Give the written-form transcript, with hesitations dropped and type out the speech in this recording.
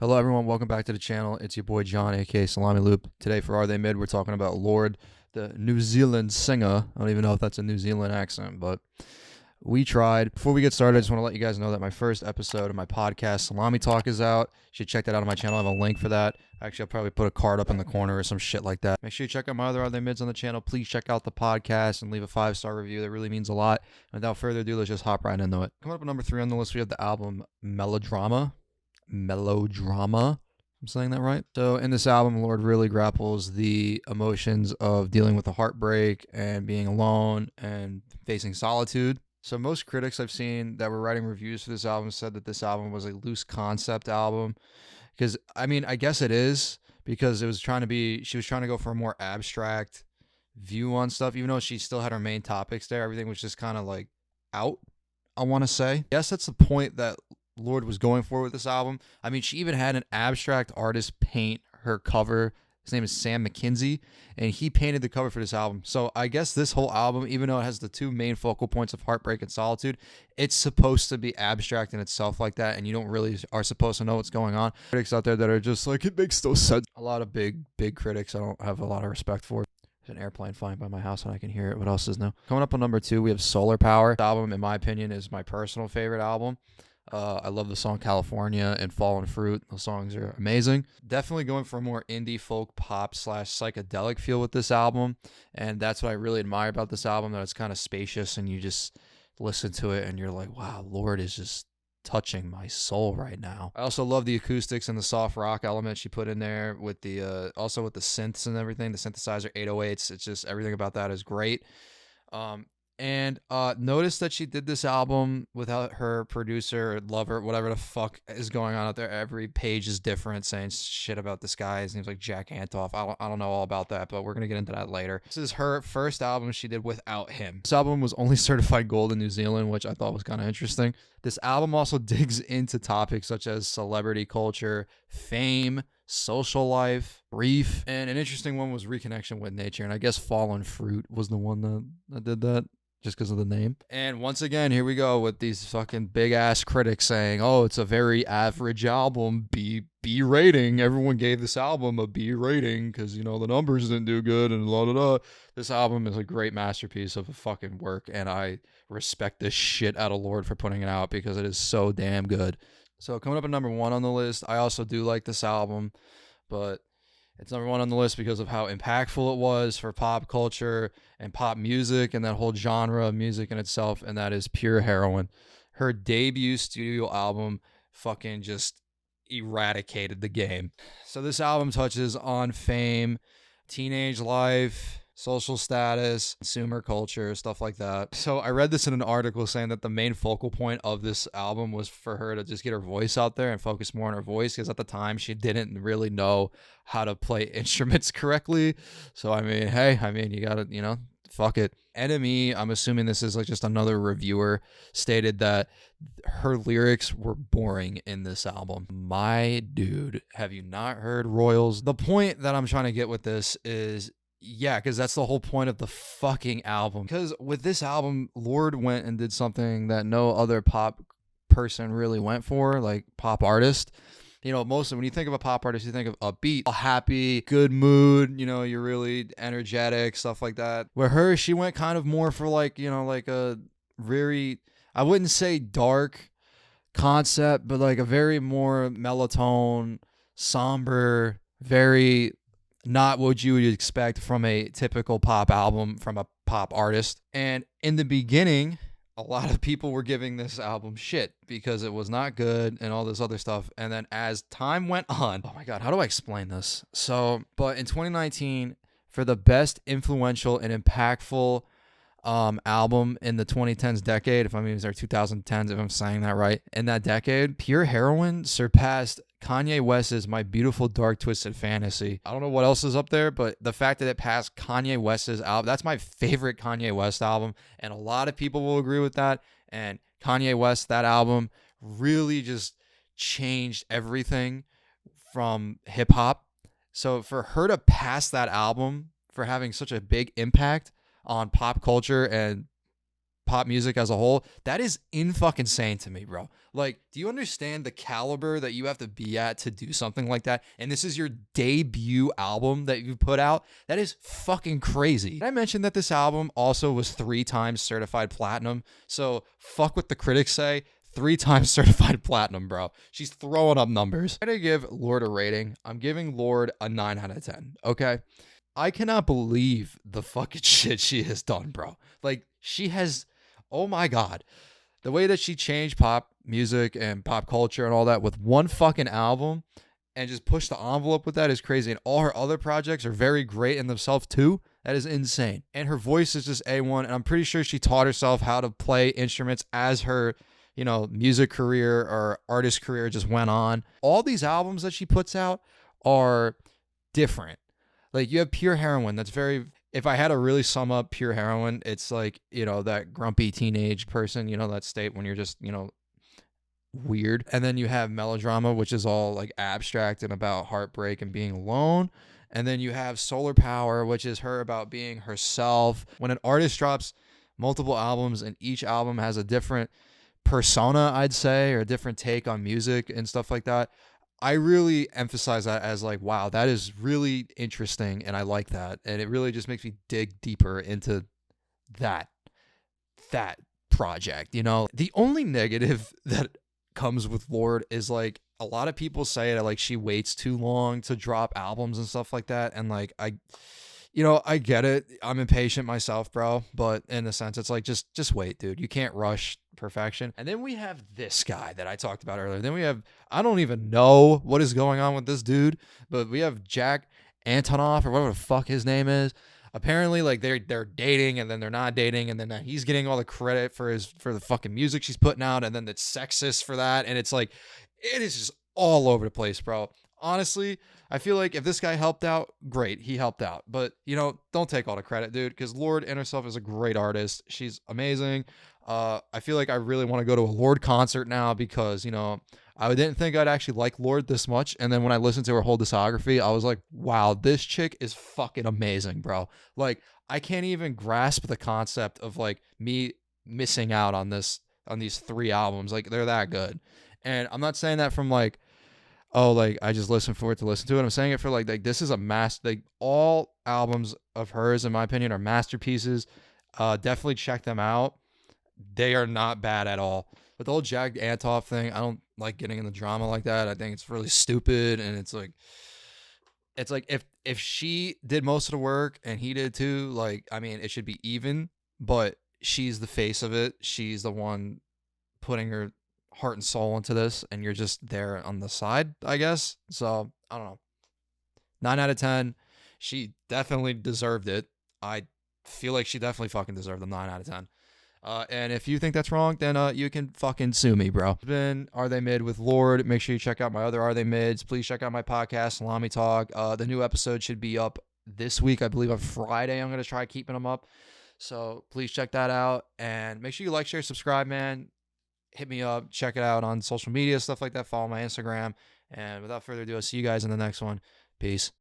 Hello everyone, welcome back to the channel. It's your boy John, aka Salami Loop. Today for Are They Mid, we're talking about Lorde, the New Zealand singer. I don't even know if that's a New Zealand accent, but we tried. Before we get started, I just want to let you guys know that my first episode of my podcast, Salami Talk, is out. You should check that out on my channel. I have a link for that. Actually, I'll probably put a card up in the corner or some shit like that. Make sure you check out my other Are They Mids on the channel. Please check out the podcast and leave a 5-star review. That really means a lot. And without further ado, let's just hop right into it. Coming up at number 3 on the list, we have the album Melodrama. I'm saying that right? So in this album, Lorde really grapples the emotions of dealing with the heartbreak and being alone and facing solitude. So most critics I've seen that were writing reviews for this album said that this album was a loose concept album. Because, I mean, I guess it is, because she was trying to go for a more abstract view on stuff, even though she still had her main topics there. Everything was just kind of like out, I want to say. I guess that's the point that Lorde was going for with this album. I mean, she even had an abstract artist paint her cover. His name is Sam McKinsey, and he painted the cover for this album. So I guess this whole album, even though it has the two main focal points of heartbreak and solitude, it's supposed to be abstract in itself like that, and you don't really are supposed to know what's going on. Critics out there that are just like, it makes no sense. A lot of big critics I don't have a lot of respect for. There's an airplane flying by my house and I can hear it. What else is new? Coming up on number 2, we have Solar Power. This album, in my opinion, is my personal favorite album. I love the song California and Fallen Fruit. Those songs are amazing. Definitely going for a more indie folk pop / psychedelic feel with this album. And that's what I really admire about this album, that it's kind of spacious and you just listen to it and you're like, wow, Lorde is just touching my soul right now. I also love the acoustics and the soft rock element she put in there with the also with the synths and everything, the synthesizer 808s. It's just everything about that is great. And notice that she did this album without her producer, lover, whatever the fuck is going on out there. Every page is different, saying shit about this guy. His name's like Jack Antoff. I don't know all about that, but we're going to get into that later. This is her first album she did without him. This album was only certified gold in New Zealand, which I thought was kind of interesting. This album also digs into topics such as celebrity culture, fame, social life, grief, and an interesting one was reconnection with nature. And I guess Fallen Fruit was the one that did that, just because of the name. And once again, here we go with these fucking big ass critics saying, oh, it's a very average album, B rating. Everyone gave this album a B rating because, you know, the numbers didn't do good and la da da. This album is a great masterpiece of a fucking work, and I respect the shit out of Lorde for putting it out because it is so damn good. So coming up at number 1 on the list, I also do like this album, but it's number 1 on the list because of how impactful it was for pop culture and pop music and that whole genre of music in itself, and that is Pure Heroin. Her debut studio album fucking just eradicated the game. So this album touches on fame, teenage life, social status, consumer culture, stuff like that. So I read this in an article saying that the main focal point of this album was for her to just get her voice out there and focus more on her voice, because at the time she didn't really know how to play instruments correctly. So I mean, hey, you gotta, fuck it. Enemy, I'm assuming this is like just another reviewer, stated that her lyrics were boring in this album. My dude, have you not heard Royals? The point that I'm trying to get with this is, yeah, because that's the whole point of the fucking album. Because with this album, Lorde went and did something that no other pop person really went for, like pop artist. You know, mostly when you think of a pop artist, you think of upbeat, happy, good mood, you're really energetic, stuff like that. Where her, she went kind of more for like, like a very, I wouldn't say dark concept, but like a very more mellow-tone, somber, very not what you would expect from a typical pop album from a pop artist. And in the beginning, a lot of people were giving this album shit because it was not good and all this other stuff. And then as time went on, oh my God, how do I explain this? But in 2019, for the best influential and impactful album in the 2010s decade, if I mean, or 2010s, if I'm saying that right, in that decade, Pure Heroin surpassed Kanye West's My Beautiful Dark Twisted Fantasy. I don't know what else is up there, but the fact that it passed Kanye West's album, that's my favorite Kanye West album, and a lot of people will agree with that. And Kanye West, that album really just changed everything from hip hop. So for her to pass that album, for having such a big impact on pop culture and pop music as a whole, that is fucking insane to me, bro. Like, do you understand the caliber that you have to be at to do something like that? And this is your debut album that you put out? That is fucking crazy. I mentioned that this album also was 3 times certified platinum. So fuck what the critics say. 3 times certified platinum, bro. She's throwing up numbers. I'm gonna give Lorde a rating. I'm giving Lorde a 9 out of 10. Okay. I cannot believe the fucking shit she has done, bro. Like, she has, oh my God. The way that she changed pop music and pop culture and all that with one fucking album and just pushed the envelope with that is crazy. And all her other projects are very great in themselves too. That is insane. And her voice is just A1. And I'm pretty sure she taught herself how to play instruments as her, music career or artist career just went on. All these albums that she puts out are different. Like, you have Pure Heroin. That's very, if I had to really sum up Pure Heroin, it's like, that grumpy teenage person, that state when you're just, weird. And then you have Melodrama, which is all like abstract and about heartbreak and being alone. And then you have Solar Power, which is her about being herself. When an artist drops multiple albums and each album has a different persona, I'd say, or a different take on music and stuff like that, I really emphasize that as like, wow, that is really interesting. And I like that. And it really just makes me dig deeper into that project. The only negative that comes with Lorde is like, a lot of people say that like she waits too long to drop albums and stuff like that. And like, I get it. I'm impatient myself, bro. But in a sense, it's like, just wait, dude. You can't rush perfection. And then we have this guy that I talked about earlier. Then we have, I don't even know what is going on with this dude, but we have Jack Antonoff or whatever the fuck his name is. Apparently, like, they're dating and then they're not dating, and then he's getting all the credit for the fucking music she's putting out, and then it's sexist for that. And it's like, it is just all over the place, bro. Honestly, I feel like if this guy helped out, great, he helped out. But, don't take all the credit, dude, because Lorde in herself is a great artist. She's amazing. I feel like I really want to go to a Lorde concert now because, I didn't think I'd actually like Lorde this much. And then when I listened to her whole discography, I was like, wow, this chick is fucking amazing, bro. Like, I can't even grasp the concept of like me missing out on these 3 albums. Like, they're that good. And I'm not saying that from like, oh, like, I just listen for it to listen to it. I'm saying it for like this is a like, all albums of hers, in my opinion, are masterpieces. Definitely check them out. They are not bad at all. But the whole Jack Antonoff thing, I don't like getting in the drama like that. I think it's really stupid. And it's like if she did most of the work and he did too, like, I mean, it should be even, but she's the face of it. She's the one putting her heart and soul into this, and you're just there on the side, I guess. So I don't know. 9 out of 10. She definitely deserved it. I feel like she definitely fucking deserved the 9 out of 10. And if you think that's wrong, then you can fucking sue me, bro. It's been Are They Mid with Lorde. Make sure you check out my other Are They Mids. Please check out my podcast, Salami Talk. The new episode should be up this week, I believe on Friday. I'm going to try keeping them up. So please check that out. And make sure you like, share, subscribe, man. Hit me up. Check it out on social media, stuff like that. Follow my Instagram. And without further ado, I'll see you guys in the next one. Peace.